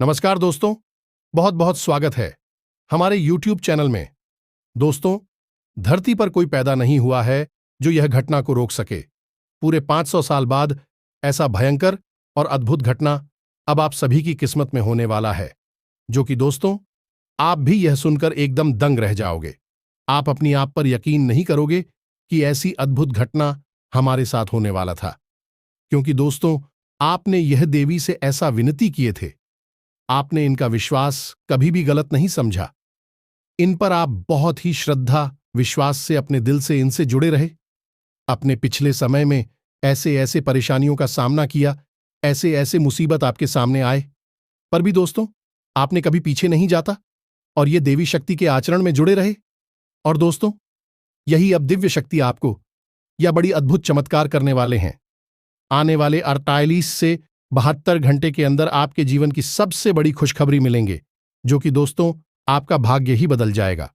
नमस्कार दोस्तों, बहुत बहुत स्वागत है हमारे YouTube चैनल में। दोस्तों, धरती पर कोई पैदा नहीं हुआ है जो यह घटना को रोक सके। पूरे 500 साल बाद ऐसा भयंकर और अद्भुत घटना अब आप सभी की किस्मत में होने वाला है, जो कि दोस्तों, आप भी यह सुनकर एकदम दंग रह जाओगे। आप अपनी आप पर यकीन नहीं करोगे कि ऐसी अद्भुत घटना हमारे साथ होने वाला था, क्योंकि दोस्तों, आपने यह देवी से ऐसा विनती किए थे। आपने इनका विश्वास कभी भी गलत नहीं समझा। इन पर आप बहुत ही श्रद्धा विश्वास से अपने दिल से इनसे जुड़े रहे। अपने पिछले समय में ऐसे ऐसे परेशानियों का सामना किया, ऐसे ऐसे मुसीबत आपके सामने आए, पर भी दोस्तों, आपने कभी पीछे नहीं जाता और ये देवी शक्ति के आचरण में जुड़े रहे। और दोस्तों, यही अब दिव्य शक्ति आपको या बड़ी अद्भुत चमत्कार करने वाले हैं। आने वाले 48 से 72 घंटे के अंदर आपके जीवन की सबसे बड़ी खुशखबरी मिलेंगे, जो कि दोस्तों, आपका भाग्य ही बदल जाएगा।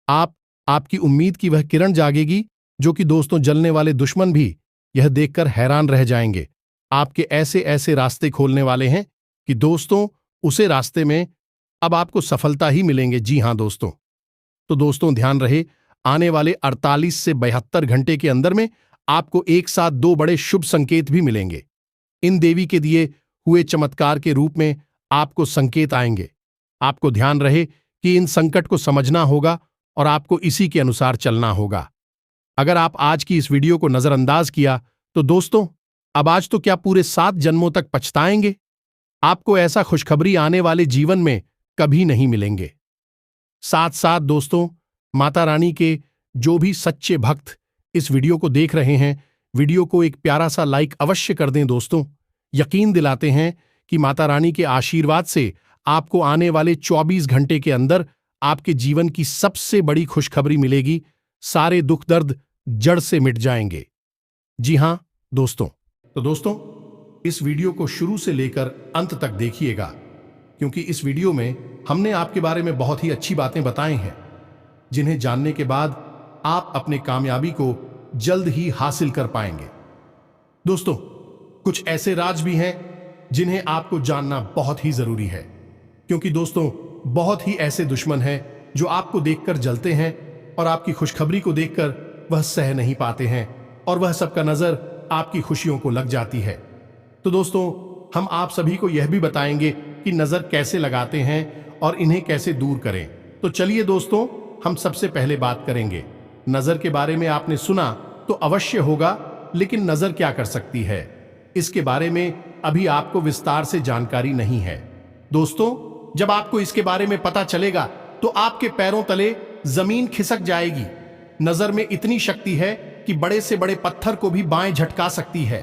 आपकी उम्मीद की वह किरण जागेगी, जो कि दोस्तों, जलने वाले दुश्मन भी यह देखकर हैरान रह जाएंगे। आपके ऐसे ऐसे रास्ते खोलने वाले हैं कि दोस्तों, उसे रास्ते में अब आपको सफलता ही मिलेंगे। जी हां दोस्तों। तो दोस्तों, ध्यान रहे, आने वाले 48 से 72 घंटे के अंदर में आपको एक साथ दो बड़े शुभ संकेत भी मिलेंगे। इन देवी के दिए हुए चमत्कार के रूप में आपको संकेत आएंगे। आपको ध्यान रहे कि इन संकट को समझना होगा और आपको इसी के अनुसार चलना होगा। अगर आप आज की इस वीडियो को नजरअंदाज किया तो दोस्तों, अब आज तो क्या पूरे 7 जन्मों तक पछताएंगे। आपको ऐसा खुशखबरी आने वाले जीवन में कभी नहीं मिलेंगे। साथ साथ दोस्तों, माता रानी के जो भी सच्चे भक्त इस वीडियो को देख रहे हैं, वीडियो को एक प्यारा सा लाइक अवश्य कर दें। दोस्तों, यकीन दिलाते हैं कि माता रानी के आशीर्वाद से आपको आने वाले 24 घंटे के अंदर आपके जीवन की सबसे बड़ी खुशखबरी मिलेगी। सारे दुख दर्द जड़ से मिट जाएंगे। जी हां दोस्तों। तो दोस्तों, इस वीडियो को शुरू से लेकर अंत तक देखिएगा, क्योंकि इस वीडियो में हमने आपके बारे में बहुत ही अच्छी बातें बताई हैं, जिन्हें जानने के बाद आप अपने कामयाबी को जल्द ही हासिल कर पाएंगे। दोस्तों, कुछ ऐसे राज भी हैं जिन्हें आपको जानना बहुत ही जरूरी है, क्योंकि दोस्तों, बहुत ही ऐसे दुश्मन हैं जो आपको देखकर जलते हैं और आपकी खुशखबरी को देखकर वह सह नहीं पाते हैं और वह सबका नजर आपकी खुशियों को लग जाती है। तो दोस्तों, हम आप सभी को यह भी बताएंगे कि नजर कैसे लगाते हैं और इन्हें कैसे दूर करें। तो चलिए दोस्तों, हम सबसे पहले बात करेंगे नजर के बारे में। आपने सुना तो अवश्य होगा, लेकिन नजर क्या कर सकती है, इसके बारे में अभी आपको विस्तार से जानकारी नहीं है। दोस्तों, जब आपको इसके बारे में पता चलेगा तो आपके पैरों तले जमीन खिसक जाएगी। नजर में इतनी शक्ति है कि बड़े से बड़े पत्थर को भी बाएं झटका सकती है,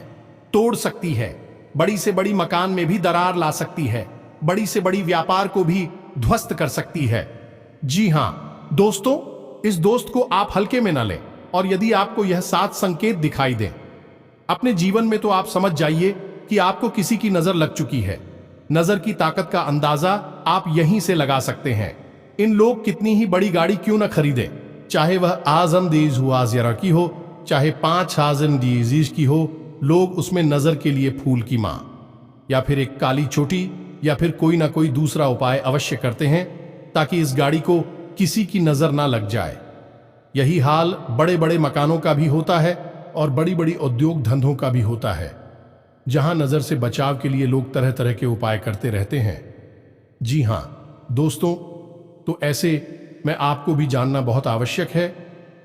तोड़ सकती है। बड़ी से बड़ी मकान में भी दरार ला सकती है। बड़ी से बड़ी व्यापार को भी ध्वस्त कर सकती है। जी हां दोस्तों, इस दोस्त को आप हल्के में न लें। और यदि आपको यह 7 संकेत दिखाई दें अपने जीवन में, तो आप समझ जाइए कि आपको किसी की नजर लग चुकी है। नजर की ताकत का अंदाजा आप यहीं से लगा सकते हैं। इन लोग कितनी ही बड़ी गाड़ी क्यों न खरीदे, चाहे वह आजम दीज हुआ जरा की हो, चाहे 5000 डीजीज की हो, लोग उसमें नजर के लिए फूल की मां या फिर एक काली चोटी या फिर कोई ना कोई दूसरा उपाय अवश्य करते हैं, ताकि इस गाड़ी को किसी की नजर ना लग जाए। यही हाल बड़े बड़े मकानों का भी होता है और बड़ी बड़ी उद्योग धंधों का भी होता है, जहां नजर से बचाव के लिए लोग तरह तरह के उपाय करते रहते हैं। जी हां दोस्तों, तो ऐसे में आपको भी जानना बहुत आवश्यक है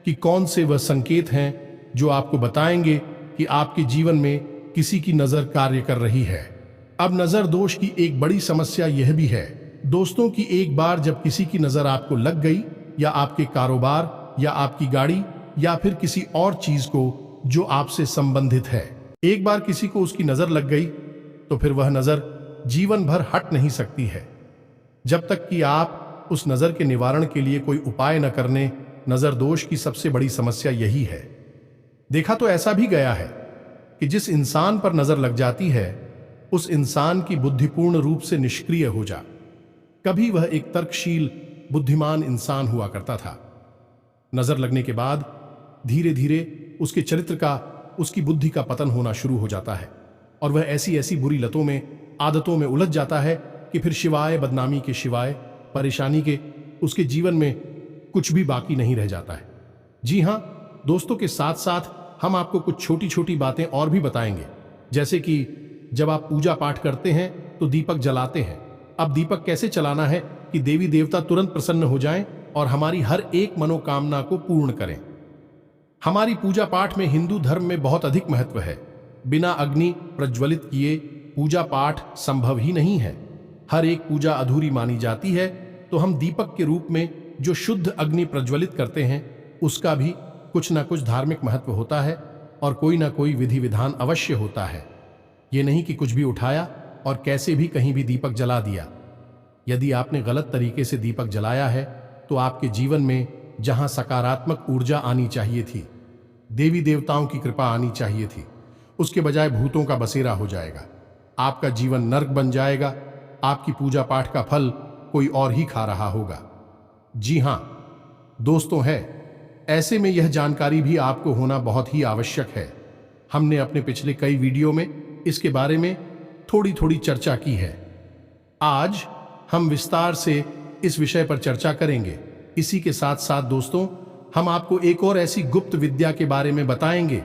कि कौन से वह संकेत हैं जो आपको बताएंगे कि आपके जीवन में किसी की नजर कार्य कर रही है। अब नजर दोष की एक बड़ी समस्या यह भी है दोस्तों कि एक बार जब किसी की नजर आपको लग गई, या आपके कारोबार या आपकी गाड़ी या फिर किसी और चीज को जो आपसे संबंधित है, एक बार किसी को उसकी नजर लग गई तो फिर वह नजर जीवन भर हट नहीं सकती है, जब तक कि आप उस नजर के निवारण के लिए कोई उपाय न करने। नजर दोष की सबसे बड़ी समस्या यही है। देखा तो ऐसा भी गया है कि जिस इंसान पर नजर लग जाती है, उस इंसान की बुद्धि पूर्ण रूप से निष्क्रिय हो जा। कभी वह एक तर्कशील बुद्धिमान इंसान हुआ करता था। नजर लगने के बाद धीरे धीरे उसके चरित्र का, उसकी बुद्धि का पतन होना शुरू हो जाता है और वह ऐसी ऐसी बुरी लतों में, आदतों में उलझ जाता है कि फिर शिवाय बदनामी के शिवाय परेशानी के उसके जीवन में कुछ भी बाकी नहीं रह जाता है। जी हाँ दोस्तों, के साथ साथ हम आपको कुछ छोटी छोटी बातें और भी बताएंगे, जैसे कि जब आप पूजा पाठ करते हैं तो दीपक जलाते हैं। अब दीपक कैसे चलाना है कि देवी देवता तुरंत प्रसन्न हो जाएं और हमारी हर एक मनोकामना को पूर्ण करें। हमारी पूजा पाठ में हिंदू धर्म में बहुत अधिक महत्व है। बिना अग्नि प्रज्वलित किए पूजा पाठ संभव ही नहीं है। हर एक पूजा अधूरी मानी जाती है, तो हम दीपक के रूप में जो शुद्ध अग्नि प्रज्वलित करते हैं उसका भी कुछ ना कुछ धार्मिक महत्व होता है और कोई ना कोई विधि विधान अवश्य होता है। ये नहीं कि कुछ भी उठाया और कैसे भी कहीं भी दीपक जला दिया। यदि आपने गलत तरीके से दीपक जलाया है तो आपके जीवन में जहां सकारात्मक ऊर्जा आनी चाहिए थी, देवी देवताओं की कृपा आनी चाहिए थी, उसके बजाय भूतों का बसेरा हो जाएगा। आपका जीवन नर्क बन जाएगा। आपकी पूजा पाठ का फल कोई और ही खा रहा होगा। जी हां दोस्तों, है ऐसे में यह जानकारी भी आपको होना बहुत ही आवश्यक है। हमने अपने पिछले कई वीडियो में इसके बारे में थोड़ी थोड़ी चर्चा की है। आज हम विस्तार से इस विषय पर चर्चा करेंगे। इसी के साथ साथ दोस्तों, हम आपको एक और ऐसी गुप्त विद्या के बारे में बताएंगे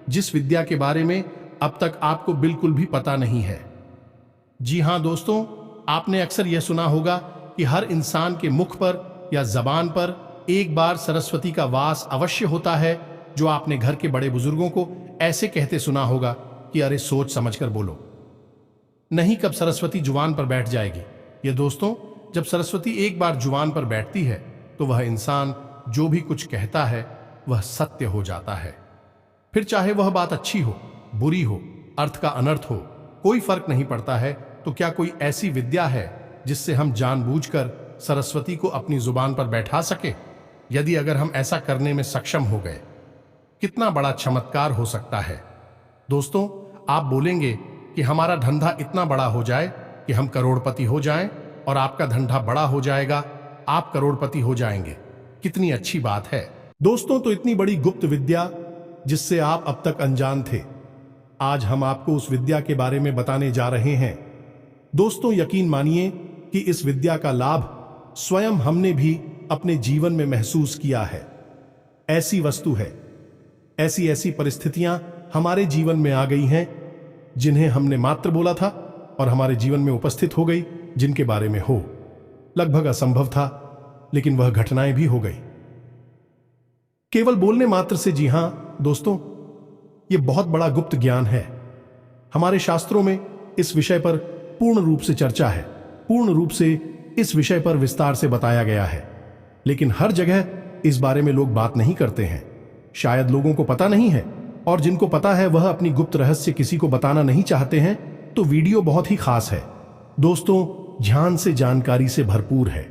जिस विद्या के बारे में अब तक आपको बिल्कुल भी पता नहीं है। जी हां दोस्तों, आपने अक्सर यह सुना होगा कि हर इंसान के मुख पर या जबान पर एक बार सरस्वती का वास अवश्य होता है। जो आपने घर के बड़े बुजुर्गों को ऐसे कहते सुना होगा कि अरे सोच समझकर बोलो, नहीं कब सरस्वती जुबान पर बैठ जाएगी। ये दोस्तों, जब सरस्वती एक बार जुबान पर बैठती है तो वह इंसान जो भी कुछ कहता है वह सत्य हो जाता है। फिर चाहे वह बात अच्छी हो, बुरी हो, अर्थ का अनर्थ हो, कोई फर्क नहीं पड़ता है। तो क्या कोई ऐसी विद्या है जिससे हम जानबूझकर सरस्वती को अपनी जुबान पर बैठा सके? यदि अगर हम ऐसा करने में सक्षम हो गए, कितना बड़ा चमत्कार हो सकता है। दोस्तों, आप बोलेंगे कि हमारा धंधा इतना बड़ा हो जाए कि हम करोड़पति हो जाएं और आपका धंधा बड़ा हो जाएगा, आप करोड़पति हो जाएंगे। कितनी अच्छी बात है दोस्तों। तो इतनी बड़ी गुप्त विद्या जिससे आप अब तक अनजान थे, आज हम आपको उस विद्या के बारे में बताने जा रहे हैं। दोस्तों, यकीन मानिए कि इस विद्या का लाभ स्वयं हमने भी अपने जीवन में महसूस किया है। ऐसी वस्तु है, ऐसी ऐसी परिस्थितियां हमारे जीवन में आ गई हैं जिन्हें हमने मात्र बोला था और हमारे जीवन में उपस्थित हो गई, जिनके बारे में हो लगभग असंभव था, लेकिन वह घटनाएं भी हो गई केवल बोलने मात्र से। जी हां दोस्तों, यह बहुत बड़ा गुप्त ज्ञान है। हमारे शास्त्रों में इस विषय पर पूर्ण रूप से चर्चा है, पूर्ण रूप से इस विषय पर विस्तार से बताया गया है, लेकिन हर जगह इस बारे में लोग बात नहीं करते हैं। शायद लोगों को पता नहीं है, और जिनको पता है वह अपनी गुप्त रहस्य किसी को बताना नहीं चाहते हैं। तो वीडियो बहुत ही खास है दोस्तों, ध्यान से जानकारी से भरपूर है।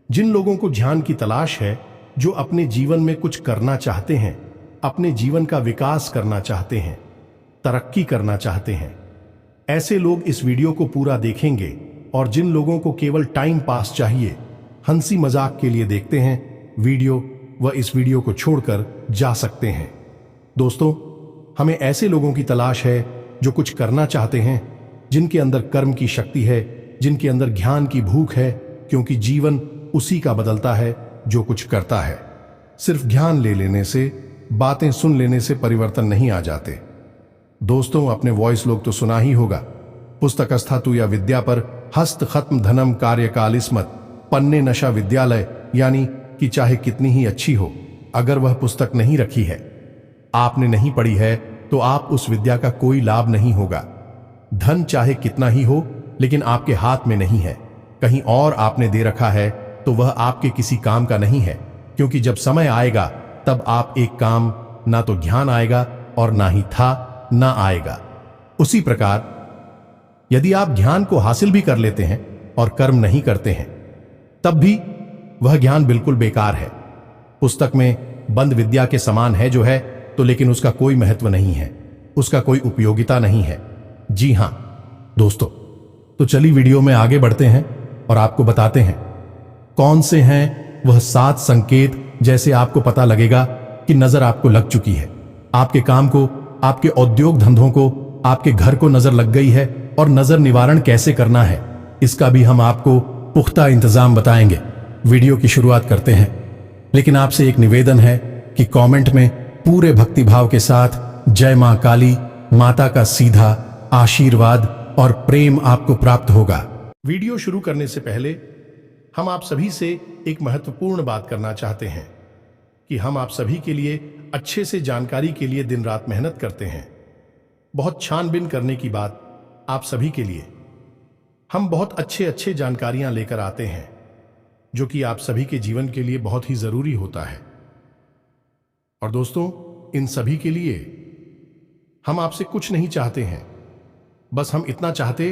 जिन लोगों को ध्यान की तलाश है, जो अपने जीवन में कुछ करना चाहते हैं, अपने जीवन का विकास करना चाहते हैं, तरक्की करना चाहते हैं, ऐसे लोग इस वीडियो को पूरा देखेंगे। और जिन लोगों को केवल टाइम पास चाहिए, हंसी मजाक के लिए देखते हैं वीडियो, वह इस वीडियो को छोड़कर जा सकते हैं। दोस्तों, हमें ऐसे लोगों की तलाश है जो कुछ करना चाहते हैं, जिनके अंदर कर्म की शक्ति है, जिनके अंदर ज्ञान की भूख है, क्योंकि जीवन उसी का बदलता है जो कुछ करता है। सिर्फ ज्ञान ले लेने से, बातें सुन लेने से परिवर्तन नहीं आ जाते। दोस्तों, अपने वॉइस लोग तो सुना ही होगा, पुस्तकस्थातु या विद्या पर हस्त खत्म धनम कार्यकाल इस्मत पन्ने नशा विद्यालय, यानी कि चाहे कितनी ही अच्छी हो, अगर वह पुस्तक नहीं रखी है, आपने नहीं पढ़ी है, तो आप उस विद्या का कोई लाभ नहीं होगा। धन चाहे कितना ही हो, लेकिन आपके हाथ में नहीं है, कहीं और आपने दे रखा है, तो वह आपके किसी काम का नहीं है। क्योंकि जब समय आएगा तब आप एक काम, ना तो ज्ञान आएगा और ना ही था ना आएगा। उसी प्रकार यदि आप ज्ञान को हासिल भी कर लेते हैं और कर्म नहीं करते हैं, तब भी वह ज्ञान बिल्कुल बेकार है। पुस्तक में बंद विद्या के समान है जो है, तो लेकिन उसका कोई महत्व नहीं है, उसका कोई उपयोगिता नहीं है। जी हां दोस्तों, तो चलिए वीडियो में आगे बढ़ते हैं और आपको बताते हैं कौन से हैं वह 7 संकेत, जैसे आपको पता लगेगा कि नजर आपको लग चुकी है, आपके काम को, आपके औद्योग धंधों को, आपके घर को नजर लग गई है, और नजर निवारण कैसे करना है, इसका भी हम आपको पुख्ता इंतजाम बताएंगे। वीडियो की शुरुआत करते हैं, लेकिन आपसे एक निवेदन है कि कमेंट में पूरे भक्तिभाव के साथ जय मां काली माता का सीधा आशीर्वाद और प्रेम आपको प्राप्त होगा। वीडियो शुरू करने से पहले हम आप सभी से एक महत्वपूर्ण बात करना चाहते हैं कि हम आप सभी के लिए अच्छे से जानकारी के लिए दिन रात मेहनत करते हैं। बहुत छानबीन करने की बात आप सभी के लिए हम बहुत अच्छे जानकारियां लेकर आते हैं, जो कि आप सभी के जीवन के लिए बहुत ही जरूरी होता है। और दोस्तों, इन सभी के लिए हम आपसे कुछ नहीं चाहते हैं, बस हम इतना चाहते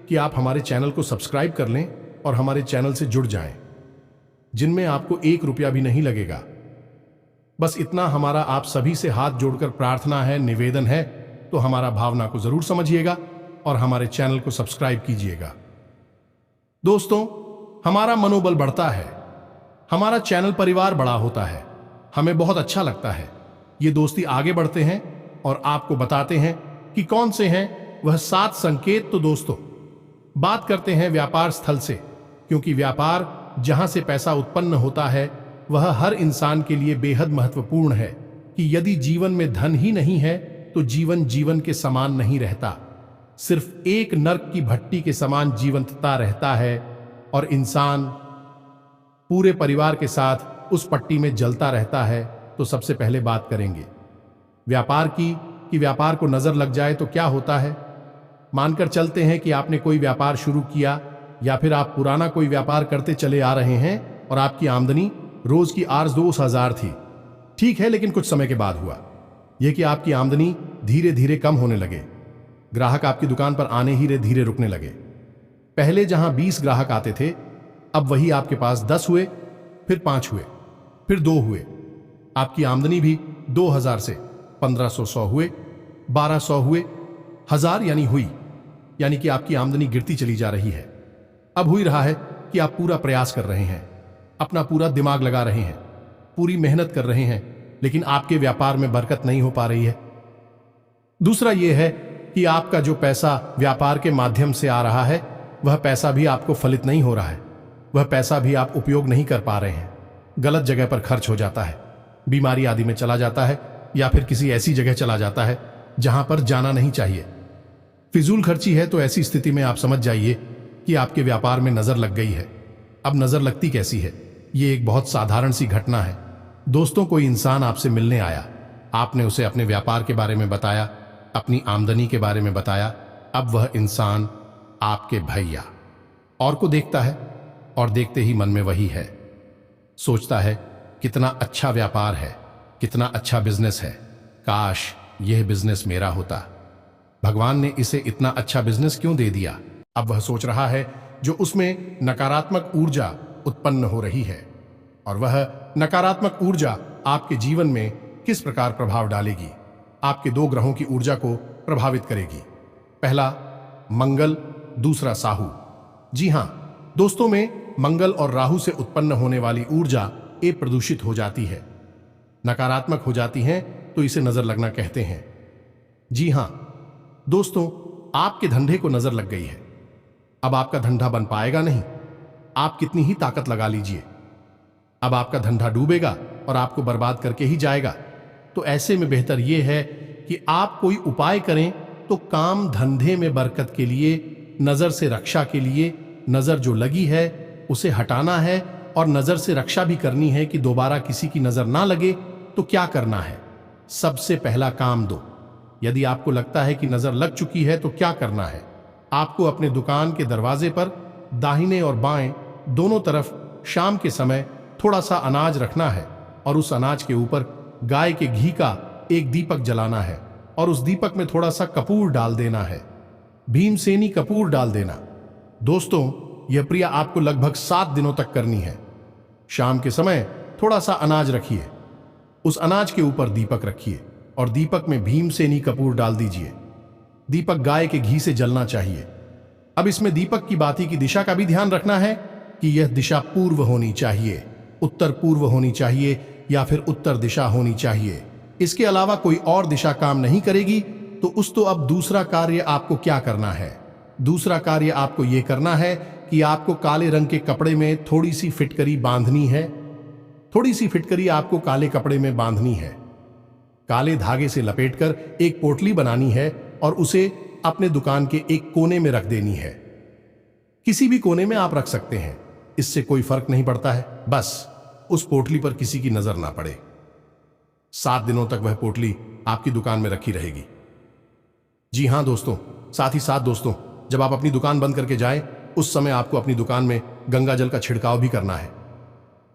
कि आप हमारे चैनल को सब्सक्राइब कर लें और हमारे चैनल से जुड़ जाएं, जिनमें आपको 1 रुपया भी नहीं लगेगा। बस इतना हमारा आप सभी से हाथ जोड़कर प्रार्थना है, निवेदन है। तो हमारा भावना को जरूर समझिएगा और हमारे चैनल को सब्सक्राइब कीजिएगा। दोस्तों, हमारा मनोबल बढ़ता है, हमारा चैनल परिवार बड़ा होता है, हमें बहुत अच्छा लगता है। ये दोस्ती आगे बढ़ते हैं और आपको बताते हैं कि कौन से हैं वह 7 संकेत। तो दोस्तों, बात करते हैं व्यापार स्थल से, क्योंकि व्यापार जहां से पैसा उत्पन्न होता है वह हर इंसान के लिए बेहद महत्वपूर्ण है कि यदि जीवन में धन ही नहीं है तो जीवन के समान नहीं रहता। सिर्फ एक नर्क की भट्टी के समान जीवंतता रहता है और इंसान पूरे परिवार के साथ उस पट्टी में जलता रहता है। तो सबसे पहले बात करेंगे व्यापार की, कि व्यापार को नजर लग जाए तो क्या होता है। मानकर चलते हैं कि आपने कोई व्यापार शुरू किया या फिर आप पुराना कोई व्यापार करते चले आ रहे हैं और आपकी आमदनी रोज की 8-10,000 थी। ठीक है, लेकिन कुछ समय के बाद हुआ यह कि आपकी आमदनी धीरे धीरे कम होने लगे। ग्राहक आपकी दुकान पर आने ही धीरे रुकने लगे। पहले जहां 20 ग्राहक आते थे, अब वही आपके पास 10 हुए, फिर 5 हुए, फिर 2 हुए। आपकी आमदनी भी 2000 से 1500 हुए, 1200 हुए, 1000 यानी कि आपकी आमदनी गिरती चली जा रही है। अब हो ही रहा है कि आप पूरा प्रयास कर रहे हैं, अपना पूरा दिमाग लगा रहे हैं, पूरी मेहनत कर रहे हैं, लेकिन आपके व्यापार में बरकत नहीं हो पा रही है। दूसरा यह है कि आपका जो पैसा व्यापार के माध्यम से आ रहा है वह पैसा भी आपको फलित नहीं हो रहा है। वह पैसा भी आप उपयोग नहीं कर पा रहे हैं, गलत जगह पर खर्च हो जाता है, बीमारी आदि में चला जाता है या फिर किसी ऐसी जगह चला जाता है जहां पर जाना नहीं चाहिए। फिजूल खर्ची है। तो ऐसी स्थिति में आप समझ जाइए कि आपके व्यापार में नजर लग गई है। अब नजर लगती कैसी है? ये एक बहुत साधारण सी घटना है। दोस्तों, कोई इंसान आपसे मिलने आया, आपने उसे अपने व्यापार के बारे में बताया, अपनी आमदनी के बारे में बताया। अब वह इंसान आपके भैया और को देखता है और देखते ही मन में वही है, सोचता है कितना अच्छा व्यापार है, कितना अच्छा बिजनेस है, काश यह बिजनेस मेरा होता। भगवान ने इसे इतना अच्छा बिजनेस क्यों दे दिया? अब वह सोच रहा है जो उसमें नकारात्मक ऊर्जा उत्पन्न हो रही है, और वह नकारात्मक ऊर्जा आपके जीवन में किस प्रकार प्रभाव डालेगी। आपके 2 ग्रहों की ऊर्जा को प्रभावित करेगी। पहला मंगल, दूसरा साहू। जी हां दोस्तों, में मंगल और राहु से उत्पन्न होने वाली ऊर्जा प्रदूषित हो जाती है, नकारात्मक हो जाती है, तो इसे नजर लगना कहते हैं। जी हां दोस्तों, आपके धंधे को नजर लग गई है। अब आपका धंधा बन पाएगा नहीं, आप कितनी ही ताकत लगा लीजिए, अब आपका धंधा डूबेगा और आपको बर्बाद करके ही जाएगा। तो ऐसे में बेहतर यह है कि आप कोई उपाय करें। तो काम धंधे में बरकत के लिए, नजर से रक्षा के लिए, नजर जो लगी है उसे हटाना है और नजर से रक्षा भी करनी है कि दोबारा किसी की नजर ना लगे। तो क्या करना है? सबसे पहला काम दो। यदि आपको लगता है कि नजर लग चुकी है तो क्या करना है? आपको अपने दुकान के दरवाजे पर दाहिने और बाएं दोनों तरफ शाम के समय थोड़ा सा अनाज रखना है और उस अनाज के ऊपर गाय के घी का एक दीपक जलाना है और उस दीपक में थोड़ा सा कपूर डाल देना है, भीमसेनी कपूर डाल देना। दोस्तों, यह क्रिया आपको लगभग 7 दिनों तक करनी है। शाम के समय थोड़ा सा अनाज रखिए, उस अनाज के ऊपर दीपक रखिए और दीपक में भीमसेनी कपूर डाल दीजिए। दीपक गाय के घी से जलना चाहिए। अब इसमें दीपक की बाती की दिशा का भी ध्यान रखना है कि यह दिशा पूर्व होनी चाहिए, उत्तर पूर्व होनी चाहिए या फिर उत्तर दिशा होनी चाहिए। इसके अलावा कोई और दिशा काम नहीं करेगी। तो अब दूसरा कार्य आपको क्या करना है? दूसरा कार्य आपको यह करना है कि आपको काले रंग के कपड़े में थोड़ी सी फिटकरी बांधनी है। थोड़ी सी फिटकरी आपको काले कपड़े में बांधनी है, काले धागे से लपेटकर एक पोटली बनानी है और उसे अपने दुकान के एक कोने में रख देनी है। किसी भी कोने में आप रख सकते हैं, इससे कोई फर्क नहीं पड़ता है, बस उस पोटली पर किसी की नजर ना पड़े। 7 दिनों तक वह पोटली आपकी दुकान में रखी रहेगी। जी हां दोस्तों, साथ ही साथ दोस्तों, जब आप अपनी दुकान बंद करके जाएं, उस समय आपको अपनी दुकान में गंगा जल का छिड़काव भी करना है।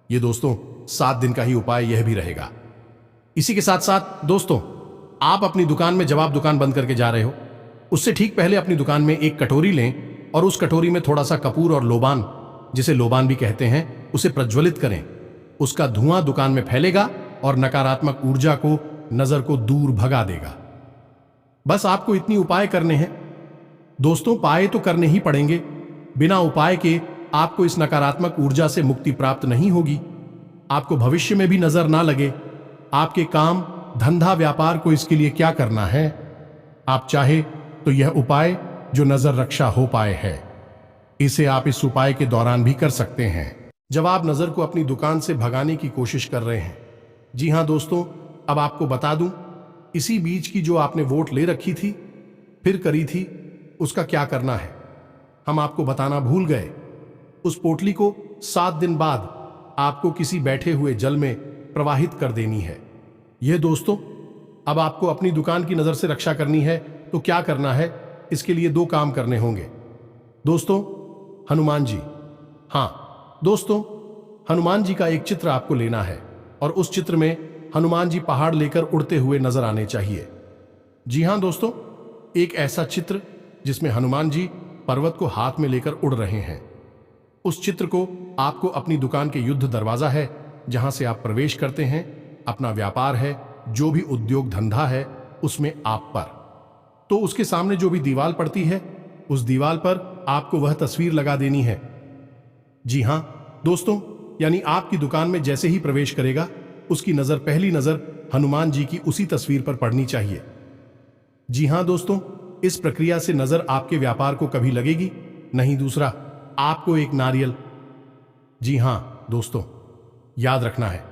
यह दोस्तों 7 दिन का ही उपाय यह भी रहेगा। इसी के साथ साथ दोस्तों, आप अपनी दुकान में, जब आप दुकान बंद करके जा रहे हो, उससे ठीक पहले अपनी दुकान में एक कटोरी लें और उस कटोरी में थोड़ा सा कपूर और लोबान, जिसे लोबान भी कहते हैं, उसे प्रज्वलित करें। उसका धुआं दुकान में फैलेगा और नकारात्मक ऊर्जा को, नजर को दूर भगा देगा। बस आपको इतनी उपाय करने हैं दोस्तों। उपाय तो करने ही पड़ेंगे, बिना उपाय के आपको इस नकारात्मक ऊर्जा से मुक्ति प्राप्त नहीं होगी। आपको भविष्य में भी नजर ना लगे। आपके काम, धंधा, व्यापार को इसके लिए क्या करना है, आप चाहे तो यह उपाय जो नजर रक्षा हो पाए है, इसे आप इस उपाय के दौरान भी कर सकते हैं जब आप नजर को अपनी दुकान से भगाने की कोशिश कर रहे हैं। जी हां दोस्तों, अब आपको बता दूं, इसी बीज की जो आपने वोट ले रखी थी, फिर करी थी, उसका क्या करना है हम आपको बताना भूल गए। उस पोटली को 7 दिन बाद आपको किसी बैठे हुए जल में प्रवाहित कर देनी है। यह दोस्तों, अब आपको अपनी दुकान की नजर से रक्षा करनी है, तो क्या करना है, इसके लिए 2 काम करने होंगे दोस्तों। हनुमान जी, हां दोस्तों, हनुमान जी का एक चित्र आपको लेना है और उस चित्र में हनुमान जी पहाड़ लेकर उड़ते हुए नजर आने चाहिए। जी हां दोस्तों, एक ऐसा चित्र जिसमें हनुमान जी पर्वत को हाथ में लेकर उड़ रहे हैं। उस चित्र को आपको अपनी दुकान के युद्ध दरवाजा है, जहां से आप प्रवेश करते हैं, अपना व्यापार है, जो भी उद्योग धंधा है, उसमें आप पर, तो उसके सामने जो भी दीवार पड़ती है, उस दीवार पर आपको वह तस्वीर लगा देनी है। जी हां दोस्तों, यानी आपकी दुकान में जैसे ही प्रवेश करेगा, उसकी नजर, पहली नजर हनुमान जी की उसी तस्वीर पर पड़नी चाहिए। जी हां दोस्तों, इस प्रक्रिया से नजर आपके व्यापार को कभी लगेगी नहीं। दूसरा, आपको एक नारियल, जी हां दोस्तों, याद रखना है,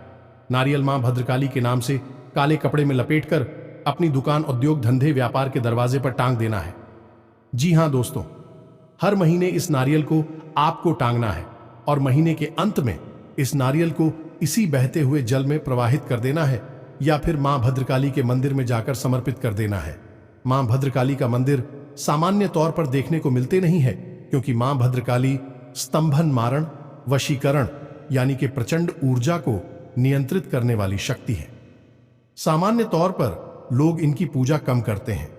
नारियल मां भद्रकाली के नाम से काले कपड़े में लपेटकर अपनी दुकान, उद्योग धंधे, व्यापार के दरवाजे पर टांग देना है। जी हां दोस्तों, हर महीने इस नारियल को आपको टांगना है और महीने के अंत में इस नारियल को इसी बहते हुए जल में प्रवाहित कर देना है, या फिर मां भद्रकाली के मंदिर में जाकर समर्पित कर देना है। मां भद्रकाली का मंदिर सामान्य तौर पर देखने को मिलते नहीं है, क्योंकि मां भद्रकाली स्तंभन मारण, वशीकरण यानी कि प्रचंड ऊर्जा को नियंत्रित करने वाली शक्ति है। सामान्य तौर पर लोग इनकी पूजा कम करते हैं,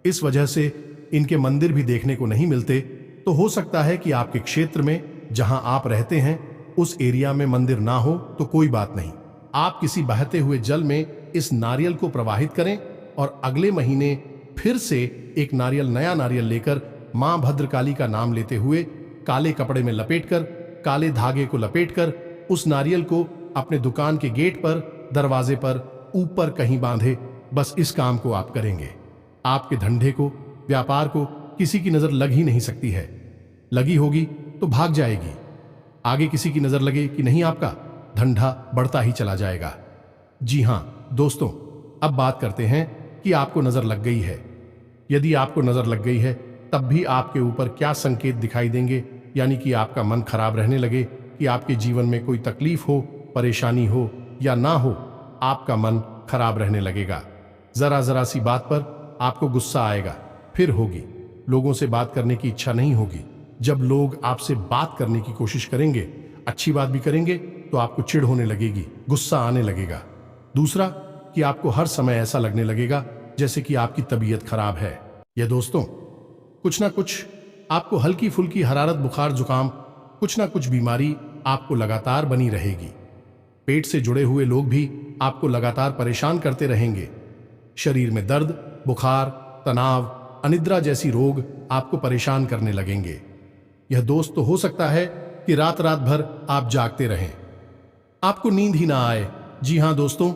इस वजह से इनके मंदिर भी देखने को नहीं मिलते। तो हो सकता है कि आपके क्षेत्र में, जहां आप रहते हैं, उस एरिया में मंदिर ना हो, तो कोई बात नहीं, आप किसी बहते हुए जल में इस नारियल को प्रवाहित करें और अगले महीने फिर से एक नारियल, नया नारियल लेकर मां भद्रकाली का नाम लेते हुए काले कपड़े में लपेटकर, काले धागे को लपेटकर उस नारियल को अपने दुकान के गेट पर, दरवाजे पर, ऊपर कहीं बांधे। बस इस काम को आप करेंगे, आपके धंधे को, व्यापार को किसी की नजर लग ही नहीं सकती है। लगी होगी तो भाग जाएगी। आगे किसी की नजर लगे कि नहीं, आपका धंधा बढ़ता ही चला जाएगा। जी हां दोस्तों, अब बात करते हैं कि आपको नजर लग गई है। यदि आपको नजर लग गई है, तब भी आपके ऊपर क्या संकेत दिखाई देंगे, यानी कि आपका मन खराब रहने लगे, कि आपके जीवन में कोई तकलीफ हो, परेशानी हो या ना हो, आपका मन खराब रहने लगेगा। जरा जरा सी बात पर आपको गुस्सा आएगा, फिर होगी लोगों से बात करने की इच्छा नहीं होगी। जब लोग आपसे बात करने की कोशिश करेंगे, अच्छी बात भी करेंगे, तो आपको चिढ़ होने लगेगी, गुस्सा आने लगेगा। दूसरा, कि आपको हर समय ऐसा लगने लगेगा जैसे कि आपकी तबीयत खराब है। या दोस्तों, कुछ ना कुछ आपको हल्की फुल्की हरारत, बुखार, जुकाम, कुछ ना कुछ बीमारी आपको लगातार बनी रहेगी। पेट से जुड़े हुए लोग भी आपको लगातार परेशान करते रहेंगे। शरीर में दर्द, बुखार, तनाव, अनिद्रा जैसी रोग आपको परेशान करने लगेंगे। यह दोस्त तो हो सकता है कि रात रात भर आप जागते रहें, आपको नींद ही ना आए। जी हां दोस्तों,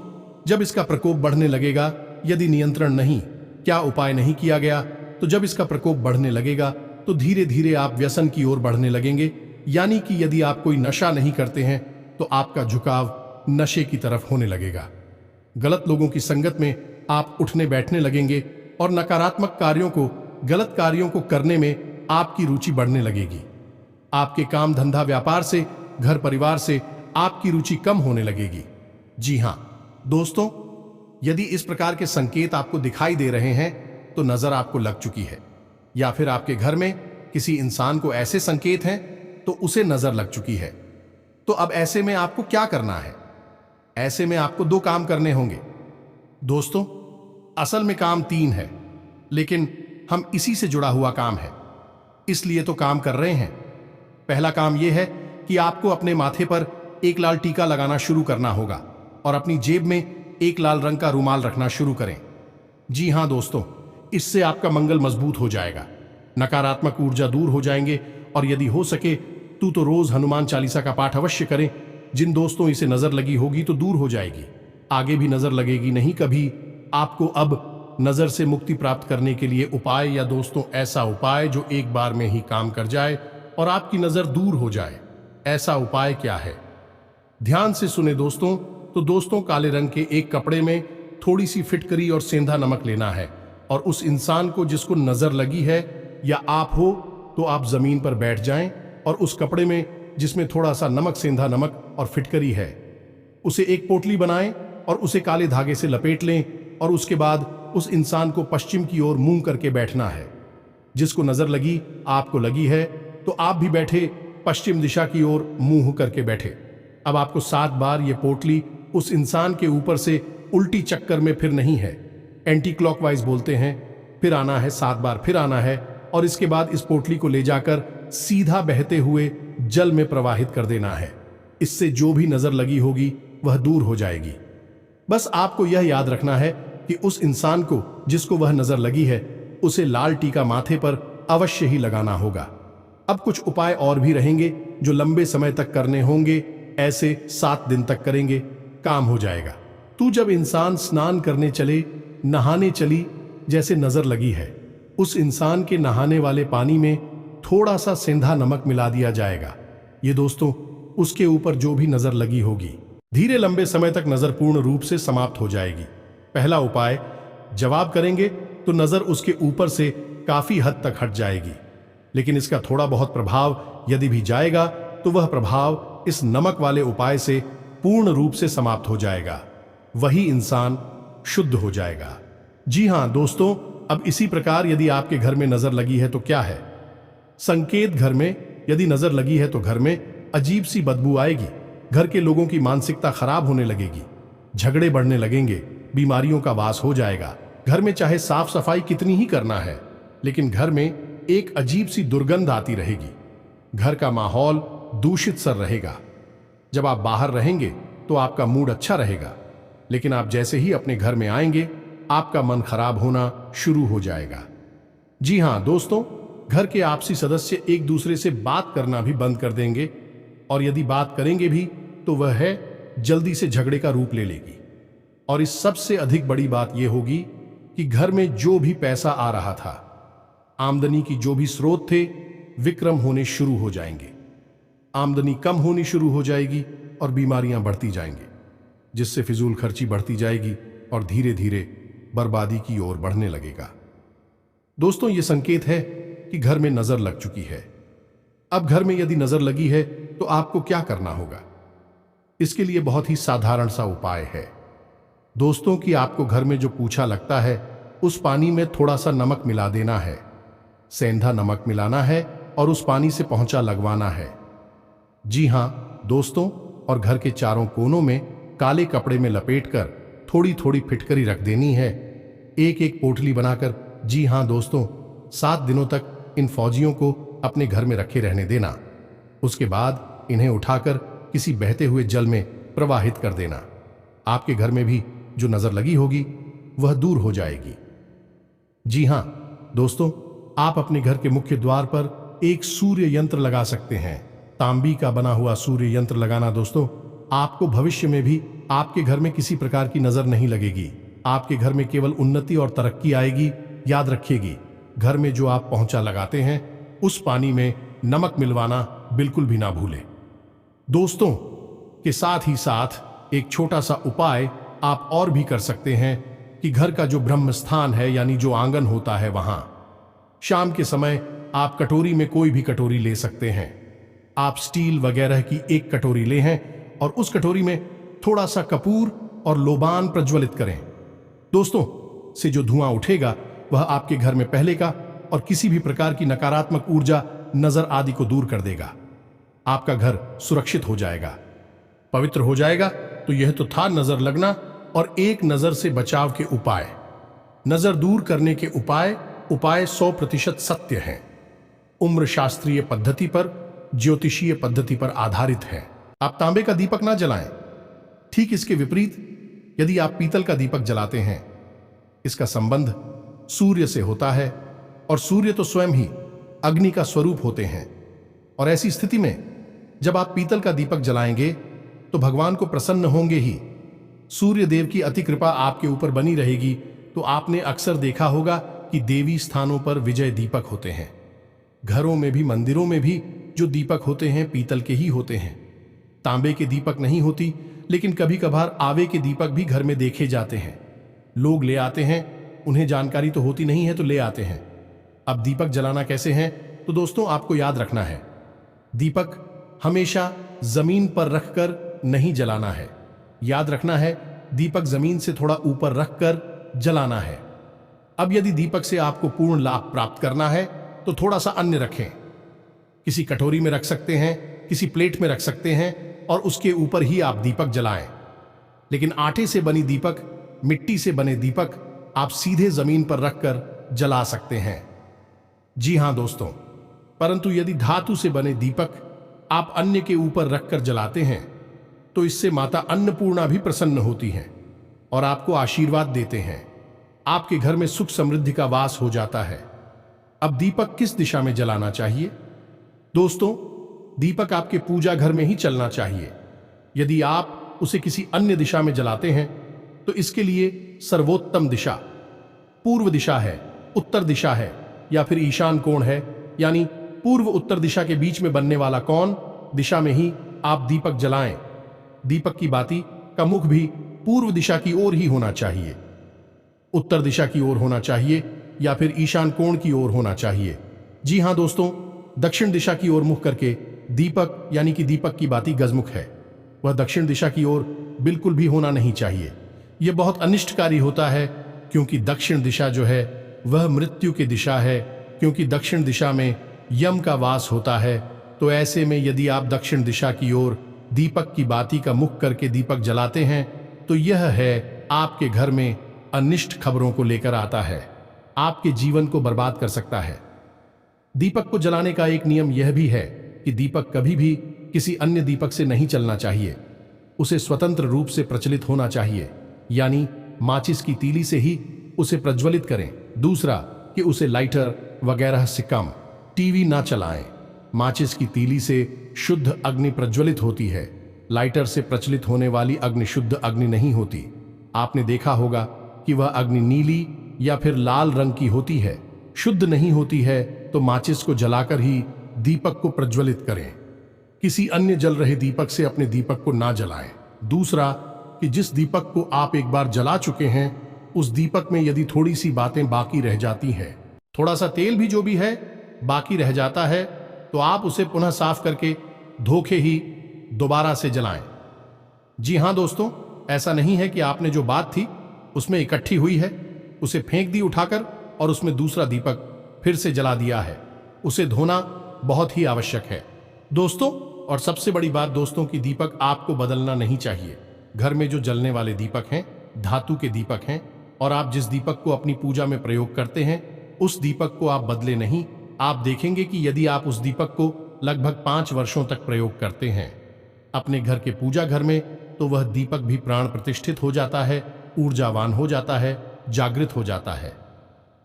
जब इसका प्रकोप बढ़ने लगेगा, यदि नियंत्रण नहीं, क्या उपाय नहीं किया गया, तो जब इसका प्रकोप बढ़ने लगेगा तो धीरे धीरे आप व्यसन की ओर बढ़ने लगेंगे। यानी कि यदि आप कोई नशा नहीं करते हैं तो आपका झुकाव नशे की तरफ होने लगेगा। गलत लोगों की संगत में आप उठने बैठने लगेंगे और नकारात्मक कार्यों को, गलत कार्यों को करने में आपकी रुचि बढ़ने लगेगी। आपके काम धंधा व्यापार से, घर परिवार से आपकी रुचि कम होने लगेगी। जी हां दोस्तों, यदि इस प्रकार के संकेत आपको दिखाई दे रहे हैं तो नजर आपको लग चुकी है, या फिर आपके घर में किसी इंसान को ऐसे संकेत हैं तो उसे नजर लग चुकी है। तो अब ऐसे में आपको क्या करना है? ऐसे में आपको 2 काम करने होंगे। दोस्तों, असल में काम 3 है, लेकिन हम इसी से जुड़ा हुआ काम है, इसलिए तो काम कर रहे हैं। पहला काम यह है कि आपको अपने माथे पर एक लाल टीका लगाना शुरू करना होगा और अपनी जेब में एक लाल रंग का रुमाल रखना शुरू करें। जी हां दोस्तों, इससे आपका मंगल मजबूत हो जाएगा, नकारात्मक ऊर्जा दूर हो जाएंगे। और यदि हो सके तो रोज हनुमान चालीसा का पाठ अवश्य करें। जिन दोस्तों इसे नजर लगी होगी तो दूर हो जाएगी, आगे भी नजर लगेगी नहीं कभी। आपको अब नजर से मुक्ति प्राप्त करने के लिए उपाय, या दोस्तों ऐसा उपाय जो एक बार में ही काम कर जाए और आपकी नजर दूर हो जाए, ऐसा उपाय क्या है? ध्यान से सुने दोस्तों। तो दोस्तों, काले रंग के एक कपड़े में थोड़ी सी फिटकरी और सेंधा नमक लेना है और उस इंसान को जिसको नजर लगी है, या आप हो तो आप जमीन पर बैठ जाएं और उस कपड़े में जिसमें थोड़ा सा नमक, सेंधा नमक और फिटकरी है, उसे एक पोटली बनाएं और उसे काले धागे से लपेट लें और उसके बाद उस इंसान को पश्चिम की ओर मुंह करके बैठना है। जिसको नजर लगी, आपको लगी है, तो आप भी बैठे पश्चिम दिशा की ओर मुंह करके बैठे। अब आपको 7 बार ये पोटली उस इंसान के ऊपर से उल्टी चक्कर में, फिर नहीं है, एंटी क्लॉकवाइज बोलते हैं, फिर आना है 7 बार, फिर आना है और इसके बाद इस पोटली को ले जाकर सीधा बहते हुए जल में प्रवाहित कर देना है। इससे जो भी नजर लगी होगी वह दूर हो जाएगी। बस आपको यह याद रखना है कि उस इंसान को जिसको वह नजर लगी है, उसे लाल टीका माथे पर अवश्य ही लगाना होगा। अब कुछ उपाय और भी रहेंगे जो लंबे समय तक करने होंगे। ऐसे 7 दिन तक करेंगे, काम हो जाएगा। तू जब इंसान स्नान करने चले, नहाने चली, जैसे नजर लगी है, उस इंसान के नहाने वाले पानी में थोड़ा सा सेंधा नमक मिला दिया जाएगा। ये दोस्तों उसके ऊपर जो भी नजर लगी होगी, धीरे लंबे समय तक नजर पूर्ण रूप से समाप्त हो जाएगी। पहला उपाय, जवाब करेंगे तो नजर उसके ऊपर से काफी हद तक हट जाएगी, लेकिन इसका थोड़ा बहुत प्रभाव यदि भी जाएगा तो वह प्रभाव इस नमक वाले उपाय से पूर्ण रूप से समाप्त हो जाएगा। वही इंसान शुद्ध हो जाएगा। जी हां दोस्तों, अब इसी प्रकार यदि आपके घर में नजर लगी है तो क्या है संकेत? घर में यदि नजर लगी है तो घर में अजीब सी बदबू आएगी, घर के लोगों की मानसिकता खराब होने लगेगी, झगड़े बढ़ने लगेंगे, बीमारियों का वास हो जाएगा। घर में चाहे साफ सफाई कितनी ही करना है, लेकिन घर में एक अजीब सी दुर्गंध आती रहेगी। घर का माहौल दूषित सा रहेगा। जब आप बाहर रहेंगे तो आपका मूड अच्छा रहेगा, लेकिन आप जैसे ही अपने घर में आएंगे आपका मन खराब होना शुरू हो जाएगा। जी हां दोस्तों, घर के आपसी सदस्य एक दूसरे से बात करना भी बंद कर देंगे, और यदि बात करेंगे भी तो वह है जल्दी से झगड़े का रूप ले लेगी। और इस सबसे अधिक बड़ी बात यह होगी कि घर में जो भी पैसा आ रहा था, आमदनी की जो भी स्रोत थे, विक्रम होने शुरू हो जाएंगे। आमदनी कम होनी शुरू हो जाएगी और बीमारियां बढ़ती जाएंगी, जिससे फिजूल खर्ची बढ़ती जाएगी और धीरे धीरे बर्बादी की ओर बढ़ने लगेगा। दोस्तों, यह संकेत है कि घर में नजर लग चुकी है। अब घर में यदि नजर लगी है तो आपको क्या करना होगा? इसके लिए बहुत ही साधारण सा उपाय है दोस्तों, कि आपको घर में जो पूछा लगता है उस पानी में थोड़ा सा नमक मिला देना है, सेंधा नमक मिलाना है और उस पानी से पोंछा लगवाना है। जी हां दोस्तों, और घर के चारों कोनों में काले कपड़े में लपेटकर थोड़ी थोड़ी फिटकरी रख देनी है, एक एक पोटली बनाकर। जी हां दोस्तों, 7 दिनों तक इन फौजियों को अपने घर में रखे रहने देना। उसके बाद इन्हें उठाकर किसी बहते हुए जल में प्रवाहित कर देना। आपके घर में भी जो नजर लगी होगी वह दूर हो जाएगी। जी हां दोस्तों, आप अपने घर के मुख्य द्वार पर एक सूर्य यंत्र लगा सकते हैं। तांबी का बना हुआ सूर्य यंत्र लगाना दोस्तों, आपको भविष्य में भी आपके घर में किसी प्रकार की नजर नहीं लगेगी। आपके घर में केवल उन्नति और तरक्की आएगी। याद रखिएगी, घर में जो आप पोंछा लगाते हैं उस पानी में नमक मिलवाना बिल्कुल भी ना भूलें। दोस्तों के साथ ही साथ एक छोटा सा उपाय आप और भी कर सकते हैं कि घर का जो ब्रह्म स्थान है यानी जो आंगन होता है वहां शाम के समय आप कटोरी में कोई भी कटोरी ले सकते हैं। आप स्टील वगैरह की एक कटोरी ले हैं और उस कटोरी में थोड़ा सा कपूर और लोबान प्रज्वलित करें। दोस्तों से जो धुआं उठेगा वह आपके घर में पहले का और किसी भी प्रकार की नकारात्मक ऊर्जा, नजर आदि को दूर कर देगा। आपका घर सुरक्षित हो जाएगा, पवित्र हो जाएगा। तो यह तो था नजर लगना और एक नजर से बचाव के उपाय। नजर दूर करने के उपाय 100% सत्य हैं, उम्र शास्त्रीय पद्धति पर, ज्योतिषीय पद्धति पर आधारित है। आप तांबे का दीपक ना जलाएं। ठीक इसके विपरीत यदि आप पीतल का दीपक जलाते हैं, इसका संबंध सूर्य से होता है और सूर्य तो स्वयं ही अग्नि का स्वरूप होते हैं। और ऐसी स्थिति में जब आप पीतल का दीपक जलाएंगे तो भगवान को प्रसन्न होंगे ही। सूर्य देव की अति कृपा आपके ऊपर बनी रहेगी। तो आपने अक्सर देखा होगा कि देवी स्थानों पर विजय दीपक होते हैं। घरों में भी, मंदिरों में भी जो दीपक होते हैं पीतल के ही होते हैं, तांबे के दीपक नहीं होती। लेकिन कभी कभार आवे के दीपक भी घर में देखे जाते हैं। लोग ले आते हैं, उन्हें जानकारी तो होती नहीं है तो ले आते हैं। अब दीपक जलाना कैसे है? तो दोस्तों आपको याद रखना है, दीपक हमेशा जमीन पर रखकर नहीं जलाना है। याद रखना है, दीपक जमीन से थोड़ा ऊपर रखकर जलाना है। अब यदि दीपक से आपको पूर्ण लाभ प्राप्त करना है तो थोड़ा सा अन्य रखें। किसी कटोरी में रख सकते हैं, किसी प्लेट में रख सकते हैं और उसके ऊपर ही आप दीपक जलाएं। लेकिन आटे से बनी दीपक, मिट्टी से बने दीपक आप सीधे जमीन पर रखकर जला सकते हैं। जी हां दोस्तों, परंतु यदि धातु से बने दीपक आप अन्य के ऊपर रखकर जलाते हैं तो इससे माता अन्नपूर्णा भी प्रसन्न होती हैं और आपको आशीर्वाद देते हैं। आपके घर में सुख समृद्धि का वास हो जाता है। अब दीपक किस दिशा में जलाना चाहिए? दोस्तों दीपक आपके पूजा घर में ही चलना चाहिए। यदि आप उसे किसी अन्य दिशा में जलाते हैं तो इसके लिए सर्वोत्तम दिशा पूर्व दिशा है, उत्तर दिशा है या फिर ईशान कोण है। यानी पूर्व उत्तर दिशा के बीच में बनने वाला कोण दिशा में ही आप दीपक जलाएं। दीपक की बाती का मुख भी पूर्व दिशा की ओर ही होना चाहिए, उत्तर दिशा की ओर होना चाहिए या फिर ईशान कोण की ओर होना चाहिए। जी हां दोस्तों, दक्षिण दिशा की ओर मुख करके दीपक यानी कि दीपक की बाती गजमुख है, वह दक्षिण दिशा की ओर बिल्कुल भी होना नहीं चाहिए। यह बहुत अनिष्टकारी होता है क्योंकि दक्षिण दिशा जो है वह मृत्यु की दिशा है, क्योंकि दक्षिण दिशा में यम का वास होता है। तो ऐसे में यदि आप दक्षिण दिशा की ओर दीपक की बाती का मुख करके दीपक जलाते हैं तो यह है आपके घर में अनिष्ट खबरों को लेकर आता है, आपके जीवन को बर्बाद कर सकता है। दीपक को जलाने का एक नियम यह भी है कि दीपक कभी भी किसी अन्य दीपक से नहीं चलना चाहिए, उसे स्वतंत्र रूप से प्रचलित होना चाहिए, यानी माचिस की तीली से ही उसे प्रज्वलित करें। दूसरा कि उसे लाइटर वगैरह से कम, टीवी ना चलाएं। माचिस की तीली से शुद्ध अग्नि प्रज्वलित होती है, लाइटर से प्रचलित होने वाली अग्नि शुद्ध अग्नि नहीं होती। आपने देखा होगा कि वह अग्नि नीली या फिर लाल रंग की होती है, शुद्ध नहीं होती है। तो माचिस को जलाकर ही दीपक को प्रज्वलित करें, किसी अन्य जल रहे दीपक से अपने दीपक को ना जलाएं। दूसरा कि जिस दीपक को आप एक बार जला चुके हैं उस दीपक में यदि थोड़ी सी बातें बाकी रह जाती हैं, थोड़ा सा तेल भी जो भी है बाकी रह जाता है, तो आप उसे पुनः साफ करके धोखे ही दोबारा से जलाएं। जी हां दोस्तों, ऐसा नहीं है कि आपने जो बात थी उसमें इकट्ठी हुई है उसे फेंक दी उठाकर और उसमें दूसरा दीपक फिर से जला दिया है। उसे धोना बहुत ही आवश्यक है दोस्तों। और सबसे बड़ी बात दोस्तों की दीपक आपको बदलना नहीं चाहिए। घर में जो जलने वाले दीपक हैं धातु के दीपक हैं और आप जिस दीपक को अपनी पूजा में प्रयोग करते हैं उस दीपक को आप बदले नहीं। आप देखेंगे कि यदि आप उस दीपक को लगभग 5 वर्षों तक प्रयोग करते हैं अपने घर के पूजा घर में, तो वह दीपक भी प्राण प्रतिष्ठित हो जाता है, ऊर्जावान हो जाता है, जागृत हो जाता है।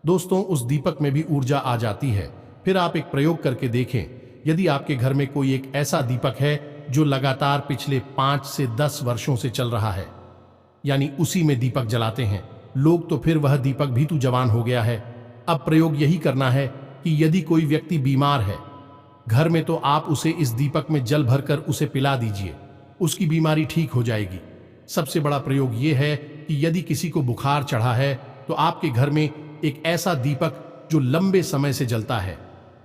दोस्तों उस दीपक में भी ऊर्जा आ जाती है। फिर आप एक प्रयोग करके देखें, यदि आपके घर में कोई एक ऐसा दीपक है जो लगातार पिछले 5 से 10 वर्षों से चल रहा है, यानी उसी में दीपक जलाते हैं लोग, तो फिर वह दीपक भी तो जवान हो गया है। अब प्रयोग यही करना है कि यदि कोई व्यक्ति बीमार है घर में, तो आप उसे इस दीपक में जल भरकर उसे पिला दीजिए, उसकी बीमारी ठीक हो जाएगी। सबसे बड़ा प्रयोग यह है कि यदि किसी को बुखार चढ़ा है तो आपके घर में एक ऐसा दीपक जो लंबे समय से जलता है,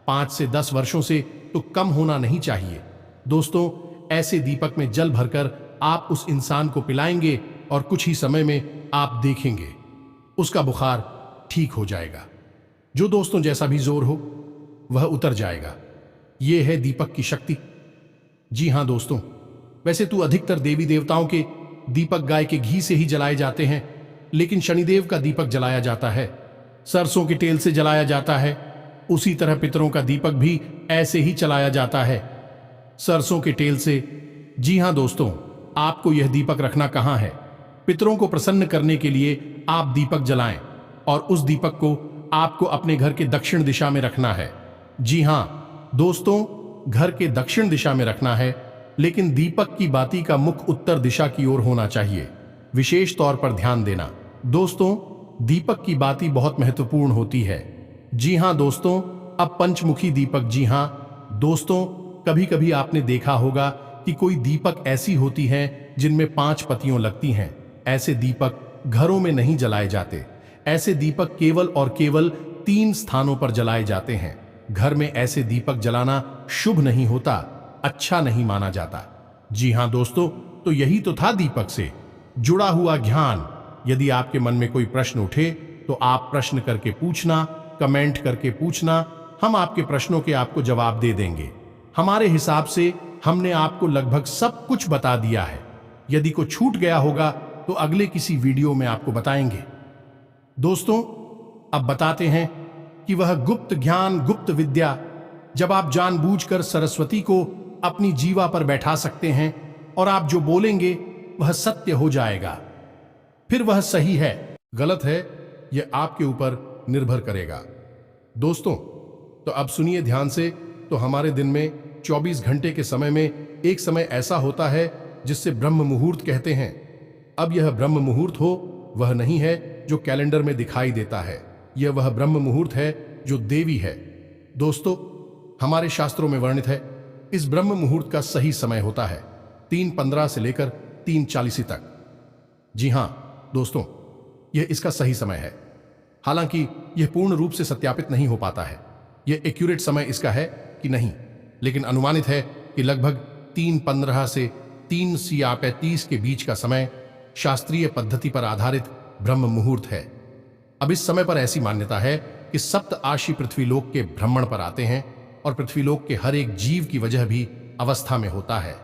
5 से 10 वर्षों से तो कम होना नहीं चाहिए। दोस्तों, ऐसे दीपक में जल भरकर आप उस इंसान को पिलाएंगे और कुछ ही समय में आप देखेंगे उसका बुखार ठीक हो जाएगा। जो दोस्तों जैसा भी जोर हो वह उतर जाएगा। यह है दीपक की शक्ति। जी हां दोस्तों, वैसे तो अधिकतर देवी देवताओं के दीपक गाय के घी से ही जलाए जाते हैं, लेकिन शनिदेव का दीपक जलाया जाता है, सरसों के तेल से जलाया जाता है। उसी तरह पितरों का दीपक भी ऐसे ही जलाया जाता है, सरसों के तेल से। जी हां दोस्तों, आपको यह दीपक रखना कहां है? पितरों को प्रसन्न करने के लिए आप दीपक जलाएं और उस दीपक को आपको अपने घर के दक्षिण दिशा में रखना है। जी हां दोस्तों, घर के दक्षिण दिशा में रखना है, लेकिन दीपक की बाती का मुख उत्तर दिशा की ओर होना चाहिए। विशेष तौर पर ध्यान देना दोस्तों, दीपक की बाती बहुत महत्वपूर्ण होती है। जी हां दोस्तों, अब पंचमुखी दीपक। जी हां दोस्तों, कभी कभी आपने देखा होगा कि कोई दीपक ऐसी होती हैं जिनमें 5 पत्तियां लगती हैं। ऐसे दीपक घरों में नहीं जलाए जाते। ऐसे दीपक केवल और केवल 3 स्थानों पर जलाए जाते हैं। घर में ऐसे दीपक जलाना शुभ नहीं होता, अच्छा नहीं माना जाता। जी हां दोस्तों, तो यही तो था दीपक से जुड़ा हुआ ज्ञान। यदि आपके मन में कोई प्रश्न उठे तो आप प्रश्न करके पूछना, कमेंट करके पूछना, हम आपके प्रश्नों के आपको जवाब दे देंगे। हमारे हिसाब से हमने आपको लगभग सब कुछ बता दिया है। यदि कुछ छूट गया होगा तो अगले किसी वीडियो में आपको बताएंगे। दोस्तों, अब बताते हैं कि वह गुप्त ज्ञान, गुप्त विद्या, जब आप जानबूझकर सरस्वती को अपनी जीवा पर बैठा सकते हैं और आप जो बोलेंगे वह सत्य हो जाएगा। फिर वह सही है, गलत है, यह आपके ऊपर निर्भर करेगा। दोस्तों, तो अब सुनिए ध्यान से। तो हमारे दिन में 24 घंटे के समय में एक समय ऐसा होता है जिससे ब्रह्म मुहूर्त कहते हैं। अब यह ब्रह्म मुहूर्त हो वह नहीं है जो कैलेंडर में दिखाई देता है, यह वह ब्रह्म मुहूर्त है जो देवी है। दोस्तों, हमारे शास्त्रों में वर्णित है इस ब्रह्म मुहूर्त का सही समय होता है 3:15 से लेकर 3:40 तक। जी हां दोस्तों, यह इसका सही समय है। हालांकि यह पूर्ण रूप से सत्यापित नहीं हो पाता है यह एक्यूरेट समय इसका है कि नहीं, लेकिन अनुमानित है कि लगभग 3:15 से 3:35 के बीच का समय शास्त्रीय पद्धति पर आधारित ब्रह्म मुहूर्त है। अब इस समय पर ऐसी मान्यता है कि सप्त आशी पृथ्वीलोक के भ्रमण पर आते हैं और पृथ्वीलोक के हर एक जीव की वजह भी अवस्था में होता है।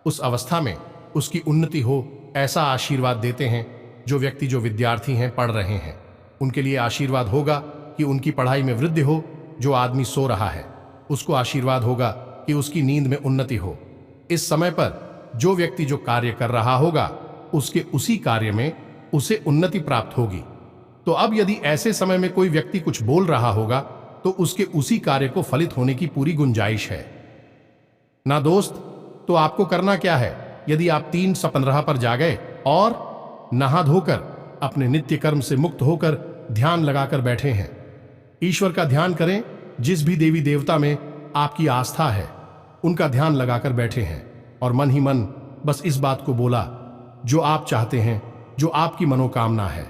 उस अवस्था में उसकी उन्नति हो ऐसा आशीर्वाद देते हैं। जो व्यक्ति, जो विद्यार्थी हैं, पढ़ रहे हैं, उनके लिए आशीर्वाद होगा कि उनकी पढ़ाई में वृद्धि हो। जो आदमी सो रहा है उसको आशीर्वाद होगा कि उसकी नींद में उन्नति हो। इस समय पर जो व्यक्ति जो कार्य कर रहा होगा उसके उसी कार्य में उसे उन्नति प्राप्त होगी। तो अब यदि ऐसे समय में कोई व्यक्ति कुछ बोल रहा होगा तो उसके उसी कार्य को फलित होने की पूरी गुंजाइश है ना दोस्त। तो आपको करना क्या है? यदि आप 3:15 पर जा गए और नहा धोकर अपने नित्य कर्म से मुक्त होकर ध्यान लगाकर बैठे हैं, ईश्वर का ध्यान करें। जिस भी देवी देवता में आपकी आस्था है उनका ध्यान लगाकर बैठे हैं और मन ही मन बस इस बात को बोला जो आप चाहते हैं, जो आपकी मनोकामना है।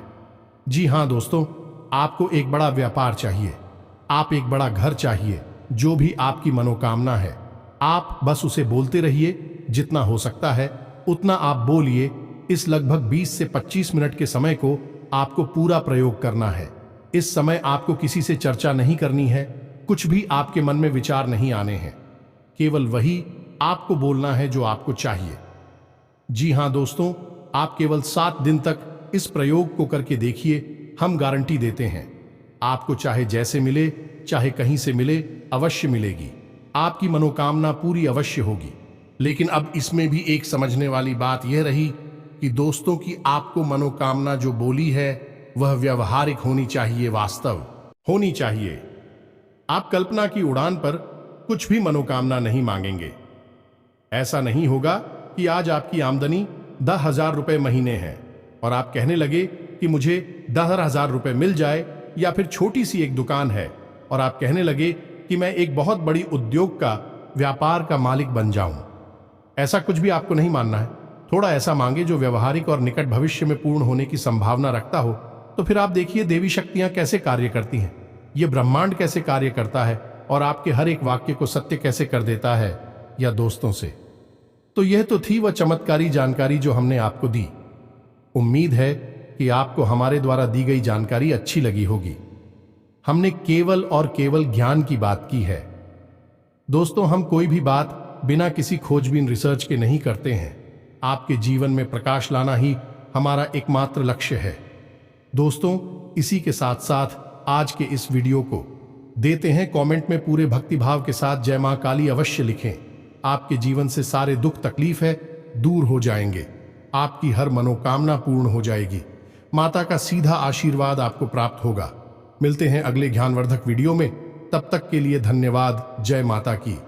जी हां दोस्तों, आपको एक बड़ा व्यापार चाहिए, आप एक बड़ा घर चाहिए, जो भी आपकी मनोकामना है आप बस उसे बोलते रहिए। जितना हो सकता है उतना आप बोलिए। इस लगभग 20 से 25 मिनट के समय को आपको पूरा प्रयोग करना है। इस समय आपको किसी से चर्चा नहीं करनी है, कुछ भी आपके मन में विचार नहीं आने हैं, केवल वही आपको बोलना है जो आपको चाहिए। जी हां दोस्तों, आप केवल 7 दिन तक इस प्रयोग को करके देखिए, हम गारंटी देते हैं आपको चाहे जैसे मिले, चाहे कहीं से मिले, अवश्य मिलेगी। आपकी मनोकामना पूरी अवश्य होगी। लेकिन अब इसमें भी एक समझने वाली बात यह रही कि दोस्तों की आपको मनोकामना जो बोली है वह व्यवहारिक होनी चाहिए, वास्तव होनी चाहिए। आप कल्पना की उड़ान पर कुछ भी मनोकामना नहीं मांगेंगे। ऐसा नहीं होगा कि आज आपकी आमदनी 10,000 रुपए महीने है और आप कहने लगे कि मुझे 10,000 रुपए मिल जाए, या फिर छोटी सी एक दुकान है और आप कहने लगे कि मैं एक बहुत बड़ी उद्योग का व्यापार का मालिक बन जाऊं। ऐसा कुछ भी आपको नहीं मानना है। थोड़ा ऐसा मांगे जो व्यवहारिक और निकट भविष्य में पूर्ण होने की संभावना रखता हो। तो फिर आप देखिए देवी शक्तियां कैसे कार्य करती हैं, ये ब्रह्मांड कैसे कार्य करता है और आपके हर एक वाक्य को सत्य कैसे कर देता है। या दोस्तों से तो यह तो थी वह चमत्कारी जानकारी जो हमने आपको दी। उम्मीद है कि आपको हमारे द्वारा दी गई जानकारी अच्छी लगी होगी। हमने केवल और केवल ज्ञान की बात की है। दोस्तों, हम कोई भी बात बिना किसी खोजबीन रिसर्च के नहीं करते हैं। आपके जीवन में प्रकाश लाना ही हमारा एकमात्र लक्ष्य है। दोस्तों, इसी के साथ साथ आज के इस वीडियो को देते हैं कमेंट में पूरे भक्तिभाव के साथ जय मां काली अवश्य लिखें। आपके जीवन से सारे दुख तकलीफ है दूर हो जाएंगे। आपकी हर मनोकामना पूर्ण हो जाएगी। माता का सीधा आशीर्वाद आपको प्राप्त होगा। मिलते हैं अगले ज्ञानवर्धक वीडियो में। तब तक के लिए धन्यवाद। जय माता की।